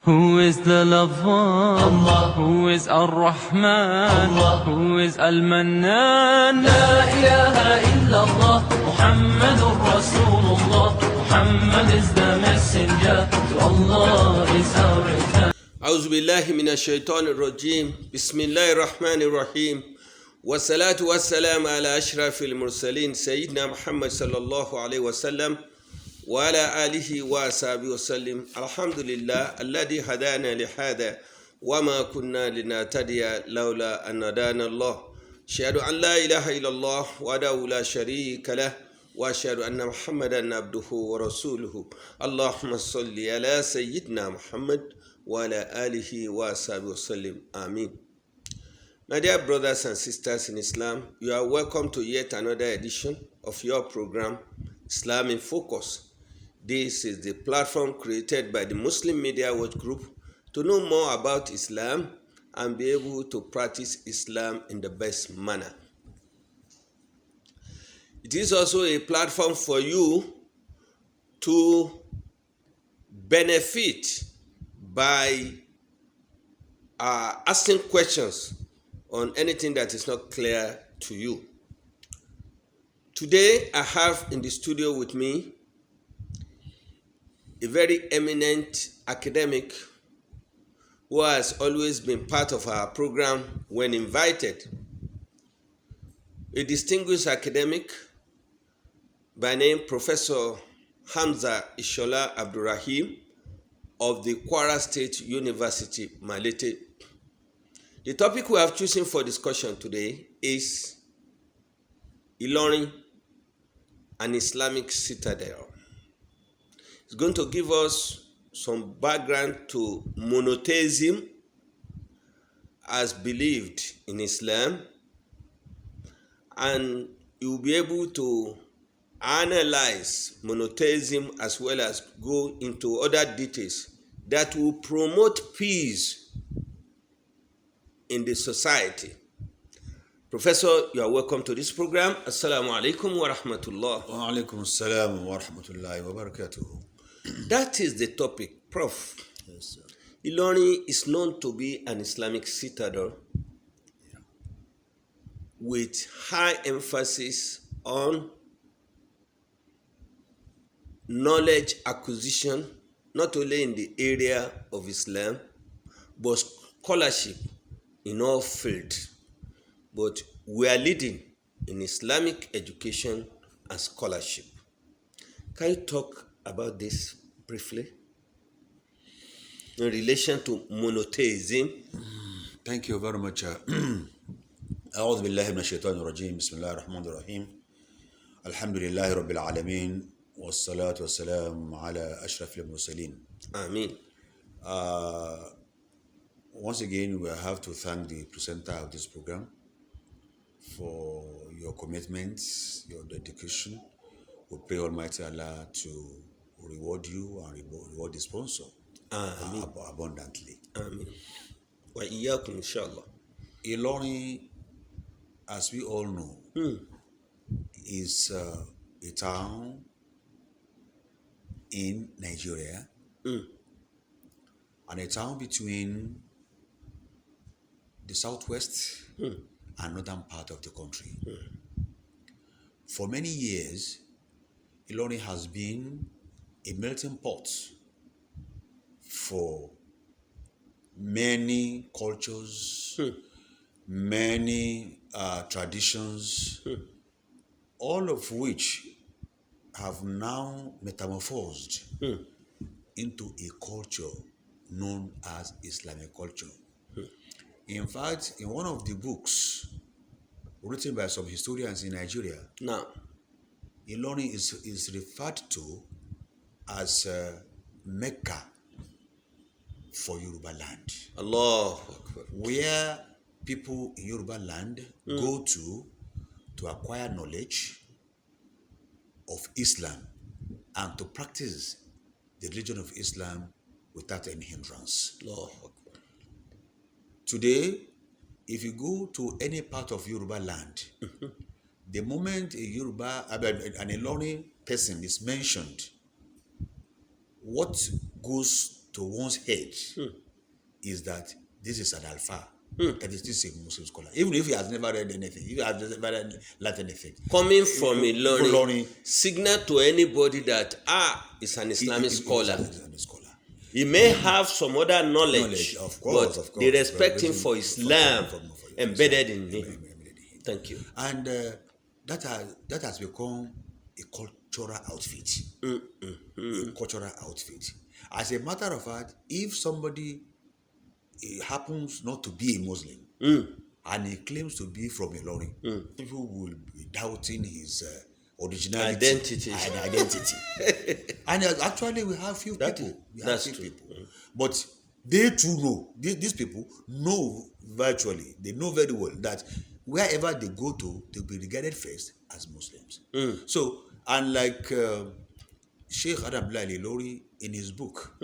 Who is the lover? Allah. Who is Ar-Rahman? Allah. Who is Al-Mannan? La ilaha illallah, Muhammadur Rasulullah. Muhammad is the messenger, to Allah is our return. أعوذ بالله من الشيطان الرجيم بسم الله الرحمن الرحيم والصلاة والسلام على أشرف المرسلين سيدنا محمد صلى الله عليه وسلم وعلى آله وصحبه وسلم الحمد لله الذي هدانا لهذا وما كنا لنهتدي لولا أن هدانا الله أشهد أن لا إله إلا الله وحده لا شريك له وأشهد أن محمدا عبده ورسوله اللهم صل على سيدنا محمد وعلى آله وصحبه وسلم آمين. My dear brothers and sisters in Islam, you are welcome to yet another edition of your program, Islam in Focus. This is the platform created by the Muslim Media Watch Group to know more about Islam and be able to practice Islam in the best manner. It is also a platform for you to benefit by asking questions on anything that is not clear to you. Today, I have in the studio with me a very eminent academic who has always been part of our program when invited. A distinguished academic by name Professor Hamza Ishola Abdulraheem of the Kwara State University, Malete. The topic we have chosen for discussion today is Ilorin, an Islamic citadel. It's going to give us some background to monotheism as believed in Islam, and you will be able to analyze monotheism as well as go into other details that will promote peace in the society. Professor, you are welcome to this program. Assalamu alaikum wa rahmatullah. Wa alaikum assalam wa rahmatullahi wa barakatuh. That is the topic, Prof. Yes, sir. Ilorin is known to be an Islamic citadel with high emphasis on knowledge acquisition, not only in the area of Islam, but scholarship in all fields. But we are leading in Islamic education and scholarship. Can you talk about this briefly in relation to monotheism? Thank you very much. أعوذ بالله من الشيطان الرجيم بسم الله الرحمن الرحيم الحمد لله رب العالمين والصلاة والسلام على أشرف المرسلين. Amen. Once again, we have to thank the presenter of this program for your commitment, your dedication. We pray Almighty Allah to reward you and reward the sponsor abundantly. Amen. Wa iyyakum inshallah. Ilorin, as we all know, is a town in Nigeria and a town between the southwest and northern part of the country. For many years, Ilorin has been a melting pot for many cultures, many traditions, all of which have now metamorphosed into a culture known as Islamic culture. In fact, in one of the books written by some historians in Nigeria, Now, Ilorin is referred to as Mecca for Yoruba land, Allah Akbar. where people in Yoruba land go to acquire knowledge of Islam and to practice the religion of Islam without any hindrance. Allah Akbar. Today, if you go to any part of Yoruba land, the moment an Ilorin person is mentioned, what goes to one's head is that this is an alpha. That is this a Muslim scholar. Even if he has never read anything, if he has never learned anything. Coming from Ilorin, Ilorin, signal to anybody that is an Islamic scholar. Islamic scholar. He may have some other knowledge, of course, but of course. they respect him for Islam embedded in him. Thank you. And that has become a cultural outfit. A cultural outfit. As a matter of fact, if somebody happens not to be a Muslim and he claims to be from Ilorin, people will be doubting his originality and identity. And actually, we have few people. That's true. But they too know. These people know virtually. They know very well that wherever they go to, they'll be regarded first as Muslims. So, unlike Sheikh Abdulraheem Ilorin in his book,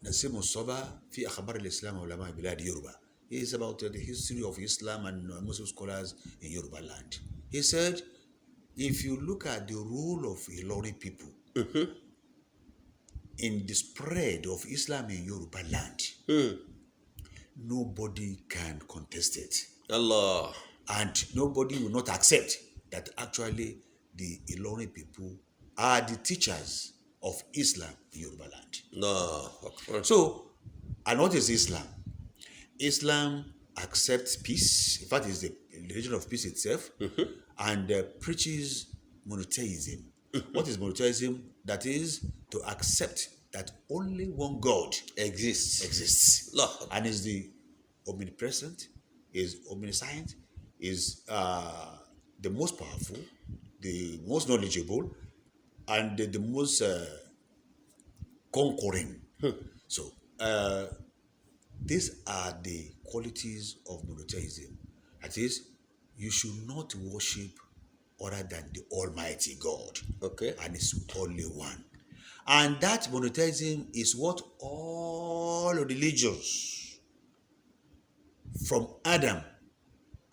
Nasim Musaba fi Akhbar al-Islam ulama bilad Yoruba. He is about the history of Islam and Muslim scholars in Yoruba land. He said, if you look at the role of Ilorin people in the spread of Islam in Yoruba land, nobody can contest it. Allah. And nobody will not accept that actually the Ilorin people are the teachers of Islam in Yoruba land. No. So, and what is Islam? Islam accepts peace. In fact, it's the religion of peace itself, and preaches monotheism. What is monotheism? That is to accept that only one God exists, and is the omnipresent, is omniscient, is the most powerful, the most knowledgeable, and the most conquering. So these are the qualities of monotheism. That is, you should not worship other than the Almighty God. Okay. And it's only one. And that monotheism is what all religions from Adam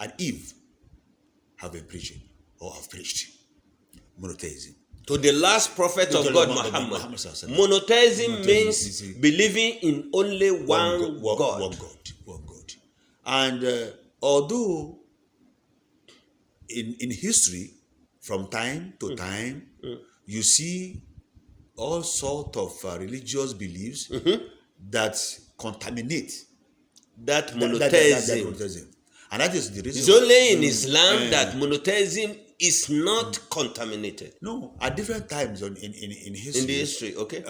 and Eve have been preaching or have preached. Monotheism. To the last prophet of God, Muhammad. Monotheism means believing in only one God. One God. And although in history, from time to time, you see all sort of religious beliefs that contaminate that monotheism. And that is the reason. It's only in Islam that monotheism is not contaminated. No, at different times in history. In the history, okay.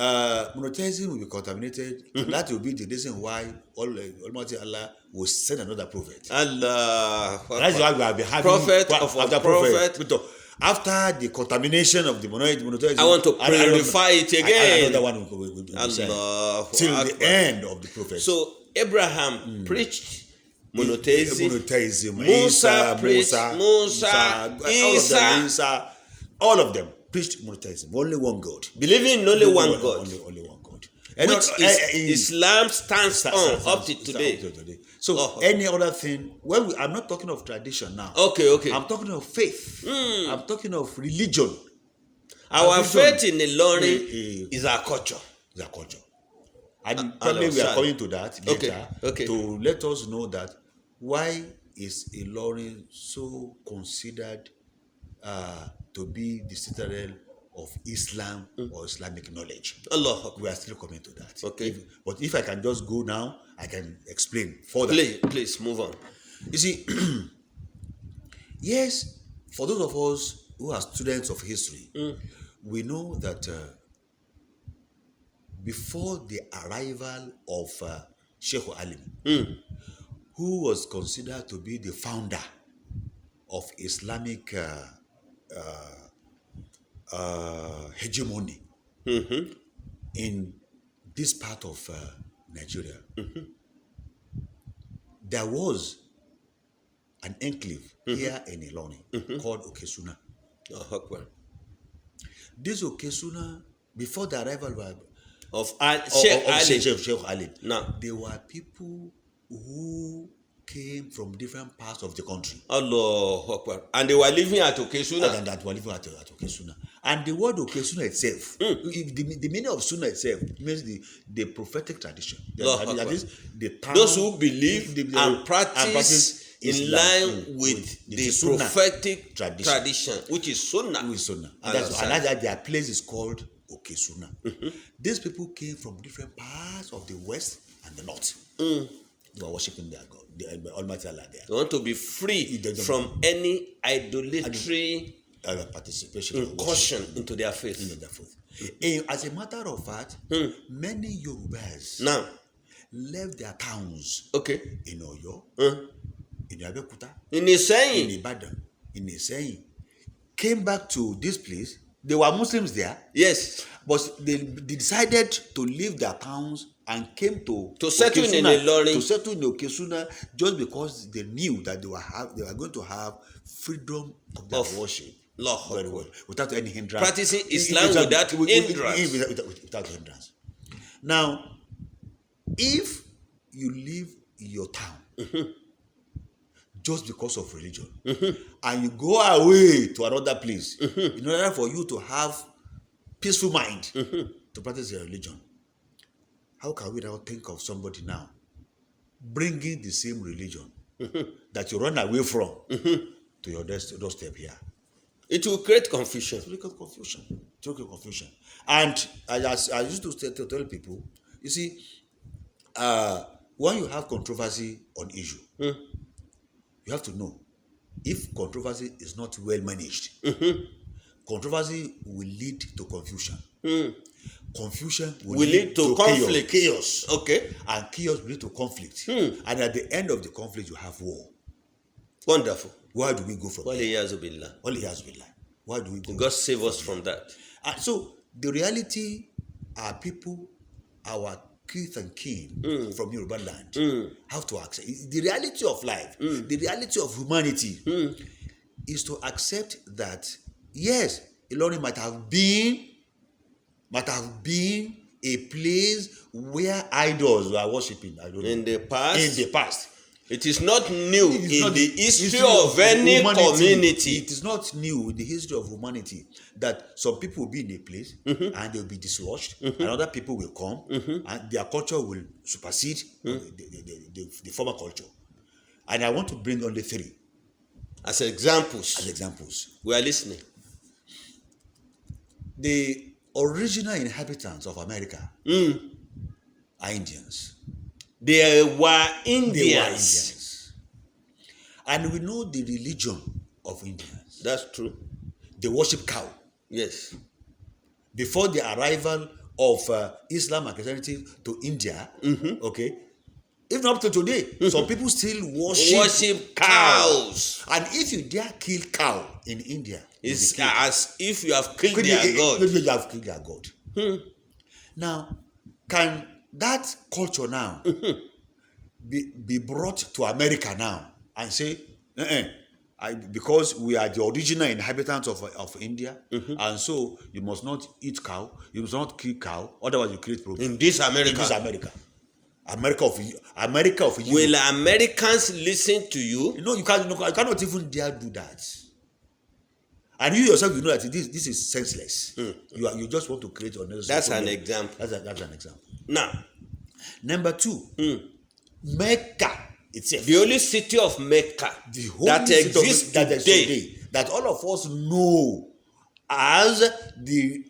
Monotheism will be contaminated, and that will be the reason why Almighty Allah will send another prophet. Allah. That's why we have been having prophet after prophet. After the contamination of the monotheism, I want to purify it again. Another one will be Allah. till the end of the prophet. So Abraham preached monotheism. Musa, Isa, all of them preached monotheism. Only one God. Believing in only one God. Only one God. Which Islam stands on up to today. So any other thing, I'm not talking of tradition now. Okay. I'm talking of faith. I'm talking of religion. Our faith in Ilorin is our culture. It's our culture. And probably we are coming to that later to let us know that why is Ilorin so considered to be the citadel of Islam or Islamic knowledge. Allah. We are still coming to that. Okay. But if I can just go now, I can explain further. Please move on. You see, yes, for those of us who are students of history, we know that before the arrival of Sheikh Alim, who was considered to be the founder of Islamic hegemony in this part of Nigeria, there was an enclave here in Ilorin called Okesuna. This Okesuna, before the arrival of Sheikh Sheikh Alim, now there were people who came from different parts of the country. Allah Akbar. And they were living at Okesuna. And that were living at Okesuna. And the word Okesuna itself, the meaning of Suna itself means the prophetic tradition. That is the town, those who believe and practice in line with the prophetic tradition, which is Sunnah. And that's why their place is called Okesuna. These people came from different parts of the west and the north. They were worshiping their God, the Almighty Allah there. They want to be free from any idolatry participation, incursion into their faith. As a matter of fact, many Yorubas now left their towns in Oyo, in Abeokuta, in Iseyin, in Ibadan, in Iseyin, came back to this place. They were Muslims there, yes, but they decided to leave their towns and came to settle in Ilorin, to settle in Okesuna, just because they knew that they were going to have freedom of their worship. Very well, without any hindrance. Practicing Islam without hindrance. Without hindrance. Now, if you leave your town just because of religion, and you go away to another place in order for you to have peaceful mind to practice your religion, how can we now think of somebody now bringing the same religion that you run away from to your doorstep here? It will create confusion. It will create confusion. And I used to tell people, you see, when you have controversy on issue, you have to know if controversy is not well managed, controversy will lead to confusion. Confusion will lead to conflict. Chaos. Okay. And chaos will lead to conflict. And at the end of the conflict, you have war. Wonderful. Where do we go from there? Why do we go? God save us from that. And so the reality are people, our kith and kin from Yoruba land have to accept. The reality of life, the reality of humanity is to accept that, yes, Ilorin might have been a place where idols were worshipping. In the past. It is not new in the history of any community. It is not new in the history of humanity that some people will be in a place and they will be dislodged, and other people will come and their culture will supersede the former culture. And I want to bring only three as examples. We are listening. The original inhabitants of America are Indians. They were Indians. And we know the religion of Indians. That's true. They worship cow. Yes. Before the arrival of Islam and Christianity to India, okay, even up to today, some people still worship cows. And if you dare kill cow in India, it's as if you have killed their God. You have killed their God. Now, can that culture now be brought to America now and say, because we are the original inhabitants of India, and so you must not eat cow, you must not kill cow, otherwise you create problems. In this America. America of you. Will Americans listen to you? You cannot even dare do that. And you yourself, you know that this is senseless. You just want to create unnecessary. That's an example. That's an example. Now, number two, Mecca itself. The only city of Mecca that exists today, that all of us know as the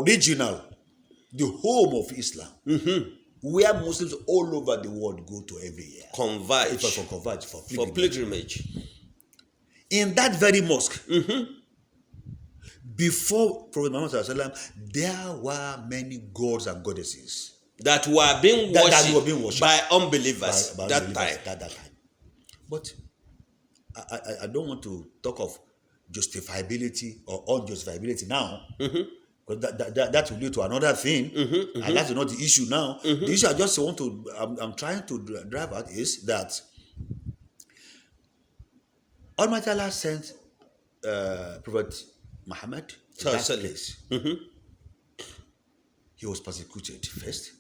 original, the home of Islam, where Muslims all over the world go to every year. Converge for pilgrimage. In that very mosque, before Prophet Muhammad, there were many gods and goddesses that were being worshipped by unbelievers that time. But I don't want to talk of justifiability or unjustifiability now, because that will lead to another thing, and that's not the issue now. The issue I'm trying to drive at is that Almighty Allah sent Prophet Muhammad to that place. He was persecuted first.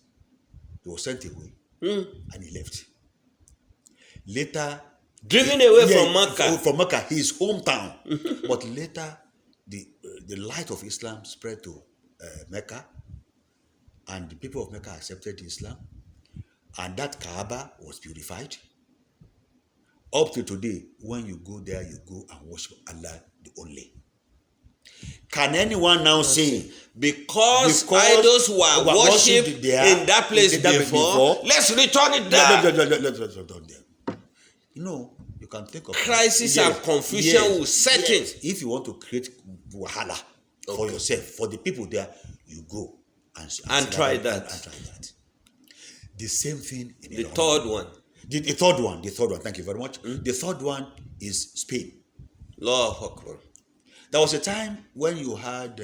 He was sent away and he left. Later, Driven away from Mecca. From Mecca, his hometown. But later, the light of Islam spread to Mecca, and the people of Mecca accepted Islam, and that Kaaba was purified. Up to today, when you go there, you go and worship Allah the only. Can anyone now say, because idols were worshipped in that place before, let's return it there? Let's return there. You can think of crisis and confusion will set in. If you want to create wahala for yourself, for the people there, you go and try that. And try that. The same thing in the third one. The third one. Thank you very much. The third one is Spain. Allahu Akbar. There was a time when you had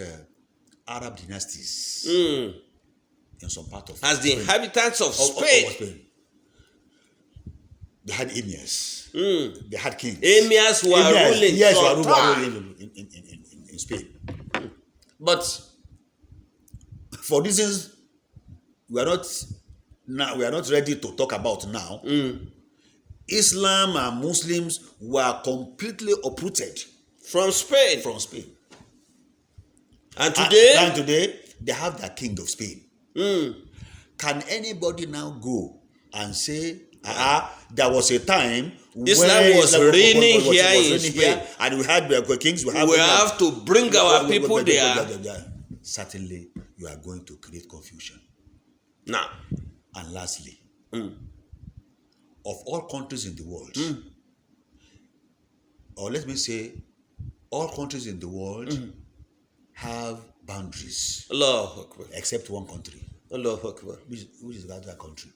Arab dynasties in some part of as Spain. The inhabitants of Spain. Spain. They had emirs. They had kings. Emirs were ruling. Yes, were ruling in Spain. But for reasons we are not ready to talk about now. Islam and Muslims were completely uprooted from Spain. And today they have their king of Spain. Can anybody now go and say, there was a time Islam was reigning here in Spain, and we had kings. We have to bring our people there. Certainly, you are going to create confusion. Now, and lastly, of all countries in the world, or let me say, all countries in the world have boundaries. Allahu Akbar. Except one country. Allahu Akbar. Which is that country?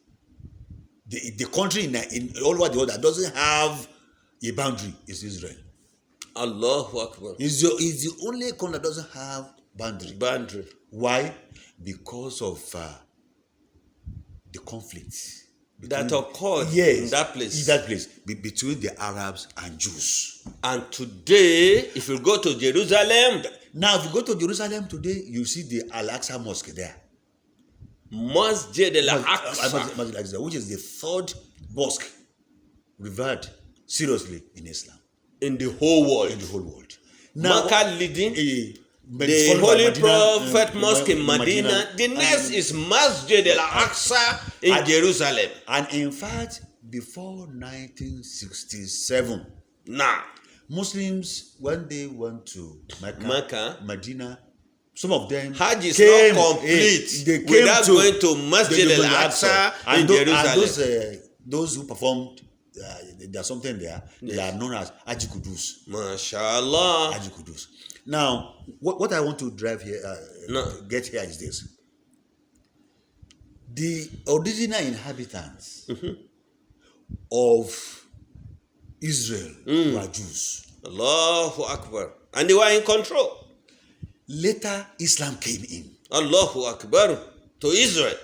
The country in all over the world that doesn't have a boundary is Israel. Allahu Akbar. It's the only country that doesn't have boundary. Why? Because of the conflict that occurred in that place. Between the Arabs and Jews. And today, if you go to Jerusalem, if you go to Jerusalem today, you see the Al-Aqsa Mosque there. Masjid al-Aqsa, which is the third mosque revered seriously in Islam. In the whole world. Now, Makkah leading, the Holy Prophet Mosque in Medina. The next is Masjid al-Aqsa in Jerusalem. And in fact, before 1967, Muslims, when they went to Mecca, Medina, some of them Hajj is not complete without going to Masjid al-Aqsa in Jerusalem. And those who performed, there's something there, they are known as Haji Kudus. MashaAllah. Haji Kudus. Now, what I want to drive here, get here is this. The original inhabitants of Israel were Jews. Allahu Akbar. And they were in control. Later, Islam came in. Allahu Akbar. To Israel.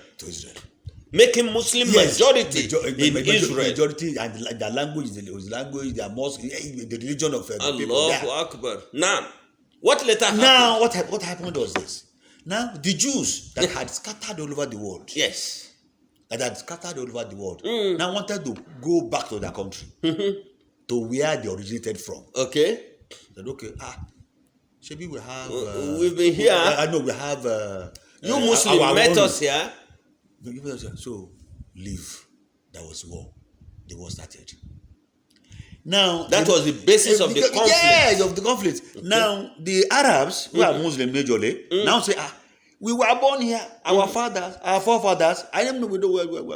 Making Muslim majority in Israel. Majority, and their language, their mosque, the religion of the people there. Allahu Akbar. Now, what later happened? Now, what happened was this. Now, the Jews that had scattered all over the world. Yes. Now wanted to go back to their country. To where they originated from. Okay. Said, okay, Shebi we have... we've been here. I know we have... you Muslims met us here. So, leave. There was war. The war started. Now... That was the basis of the conflict. Yes, of the conflict. Okay. Now, the Arabs, who are Muslim majorly, now say, we were born here. Our fathers, our forefathers, I don't know, we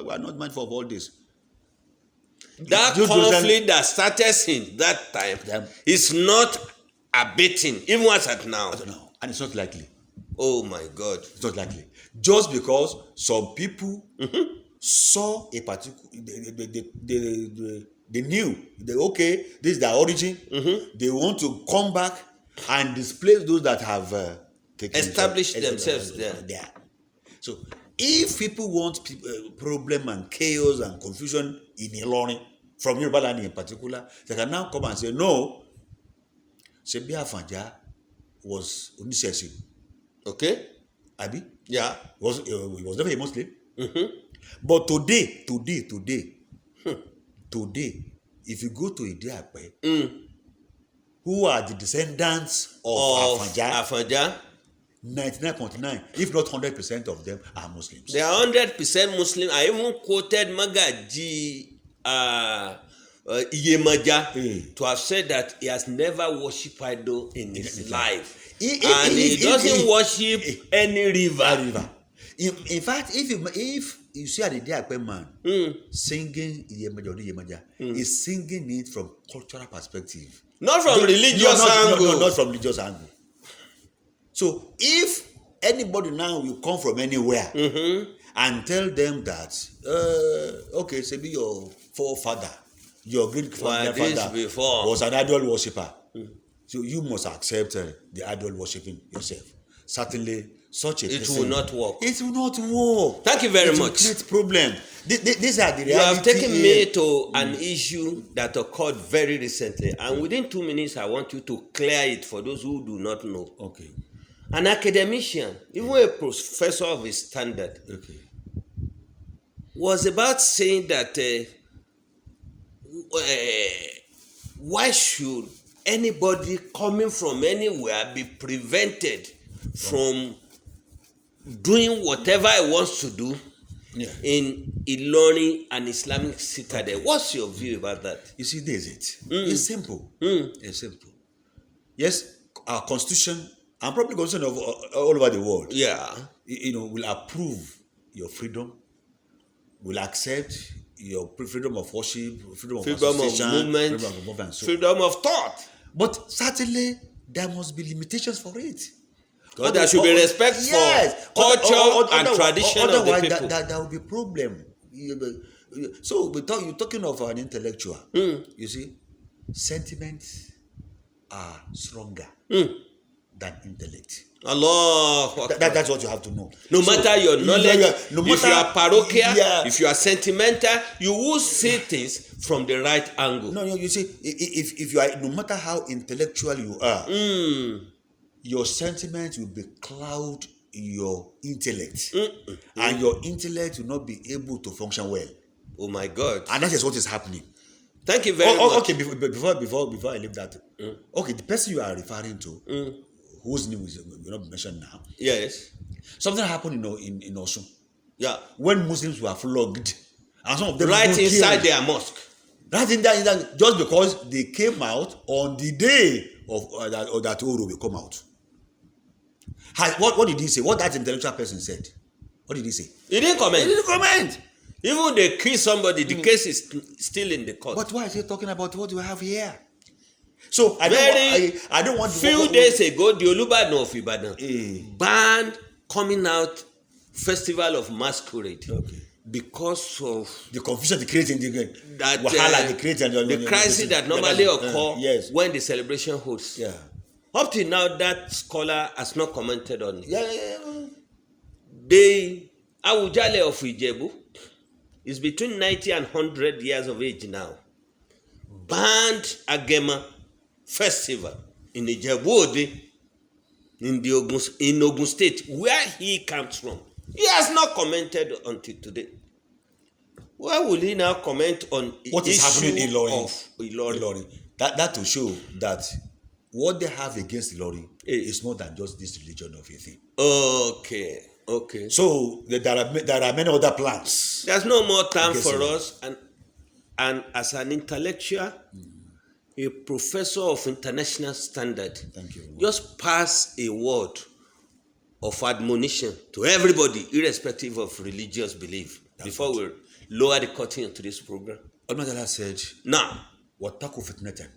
are not mindful of all this. That conflict that started since that time is not abating, even as at now. And it's not likely. Oh my God. It's not likely. Just because some people saw a particular, they knew, okay, this is their origin. They want to come back and displace those that have established themselves there. So, if people want problem and chaos and confusion in Ilorin, from Yoruba land in particular, they can now come and say, no, Sebi Afanja was Onisesi. Okay. Abi? Yeah. He was never a Muslim. But today, if you go to Idiape, who are the descendants of Afanja, 99.9, if not 100% of them are Muslims. they are 100% Muslim. I even quoted Magaji Iyemaja to have said that he has never worshipped idol in his life. And he doesn't worship any river. In fact, if you see an Idiape man singing Iyemaja, he's singing it from cultural perspective. Not from religious angle. Not from religious angle. So if anybody now will come from anywhere and tell them that, okay, say be your forefather, your great grandfather was an idol worshipper, so you must accept the idol worshiping yourself. Certainly, such a person, will not work. It will not work. Thank you very much. much. It will create problem. These are the reality. You have taken me to an issue that occurred very recently, and within 2 minutes, I want you to clear it for those who do not know. Okay. An academician, even a professor of his standard, was about saying that why should anybody coming from anywhere be prevented from doing whatever he wants to do in Ilorin and Islamic Citadel? What's your view about that? You see, there's it. It's simple. It's simple. Yes, our constitution, and probably constitution of all over the world, will approve your freedom, will accept your freedom of worship, freedom of movement, freedom of thought. But certainly, there must be limitations for it. Because there should be respect for culture and tradition of the people. There will be problem. So you're talking of an intellectual. You see, sentiments are stronger than intellect. Allah. That's what you have to know. No matter your knowledge, if you are parochial, if you are sentimental, you will see things from the right angle. No, you see, if you are, no matter how intellectual you are, your sentiments will be cloud your intellect, and your intellect will not be able to function well. Oh my God! And that is what is happening. Thank you very much. Okay, before I leave that, okay, the person you are referring to, whose name will not be mentioned now. Yes. Something happened, in Osun. Yeah. When Muslims were flogged, and some of them right inside their mosque. Right in that, just because they came out on the day of that Oro will come out. What did he say? What that intellectual person said? What did he say? He didn't comment. He didn't comment. Even they kill somebody, the case is still in the court. But why is he talking about what we have here? So I don't want. Few days ago, the Olubadan of Ibadan banned coming out festival of masquerade because of the confusion they create in the crisis that normally occur when the celebration hosts. Yeah. Up till now, that scholar has not commented on it. The Awujale of Ijebu is between 90 and 100 years of age now. Banned Agema festival in Ijebu in Ogun State, where he comes from. He has not commented until today. Why will he now comment on what is happening in Ilorin? That to show that what they have against Ilorin is more than just this religion of a thing. Okay. So there are many other plans. There's no more time for us, and as an intellectual, a professor of international standard, thank you. Just pass a word of admonition to everybody, irrespective of religious belief, before we lower the curtain into this program. Allah said, now, وَاتَّقُوا فِتْنَةً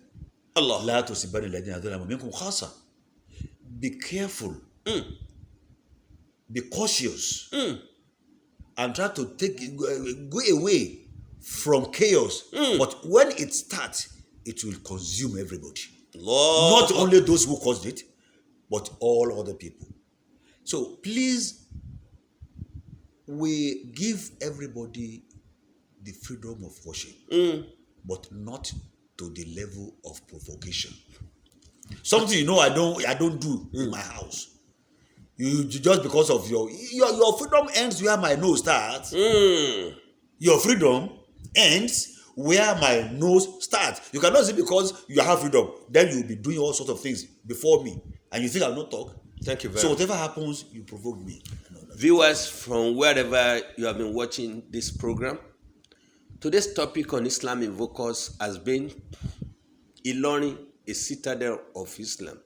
Allah, لَا تُصِبَنَّ الَّذِينَ ظَلَمُوا مِنكُمْ خَاصَّةً. Be careful. Be cautious. And try to go away from chaos. But when it starts, it will consume everybody. Not only those who caused it, but all other people. So please, we give everybody the freedom of worship, but not to the level of provocation. Something I don't do in my house. You just because of your freedom ends where my nose starts. Your freedom ends where my nose starts. You cannot say because you have freedom, then you will be doing all sorts of things before me, and you think I will not talk. Thank you very much. So whatever happens, you provoke me. Viewers from wherever you have been watching this program, today's topic on Islam in Focus has been Ilorin, a citadel of Islam.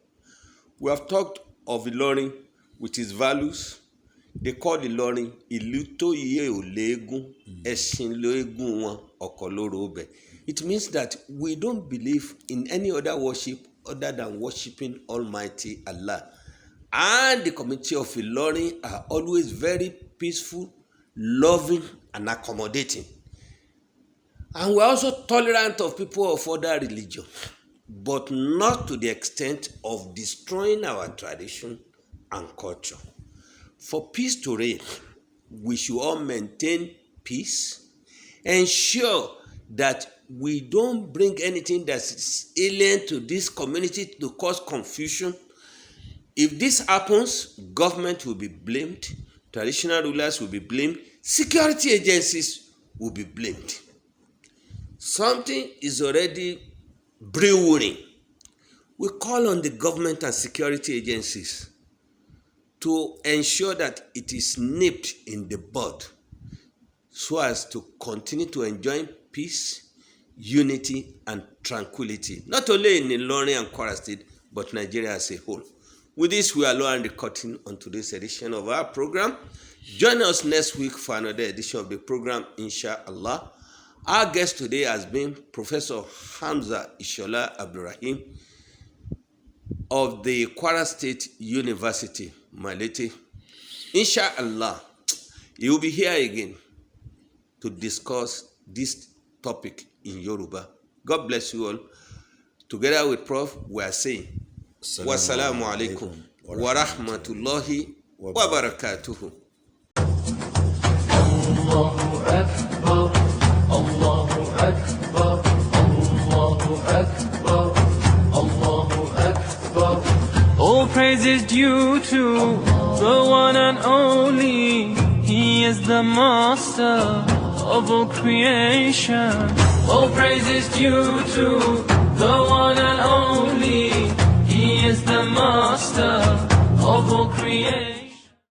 We have talked of Ilorin with its values. They call Ilorin ìlú tó yẹ ò léegun, ẹṣin lóegun wọn, ọ̀kọ̀ lóró ọbẹ̀. It means that we don't believe in any other worship other than worshiping Almighty Allah. And the community of Ilorin are always very peaceful, loving, and accommodating. And we're also tolerant of people of other religion, but not to the extent of destroying our tradition and culture. For peace to reign, we should all maintain peace, ensure that we don't bring anything that is alien to this community to cause confusion. If this happens, government will be blamed, traditional rulers will be blamed, security agencies will be blamed. Something is already brewing. We call on the government and security agencies to ensure that it is nipped in the bud so as to continue to enjoy peace, unity, and tranquility, not only in Ilorin and Kwara State, but Nigeria as a whole. With this, we are lowering the curtain on today's edition of our program. Join us next week for another edition of the program, inshallah. Our guest today has been Professor Hamza Ishola Abdulraheem of the Kwara State University, Malete. Inshallah, he will be here again to discuss this topic in Yoruba. God bless you all. Together with Prof, we are saying, Wassalamu alaikum wa rahmatullahi wa barakatuhu. Allahu Akbar, Allahu Akbar, Allahu Akbar, Allahu Akbar. All praise is due to the one and only. He is the master of all creation. All praise is due to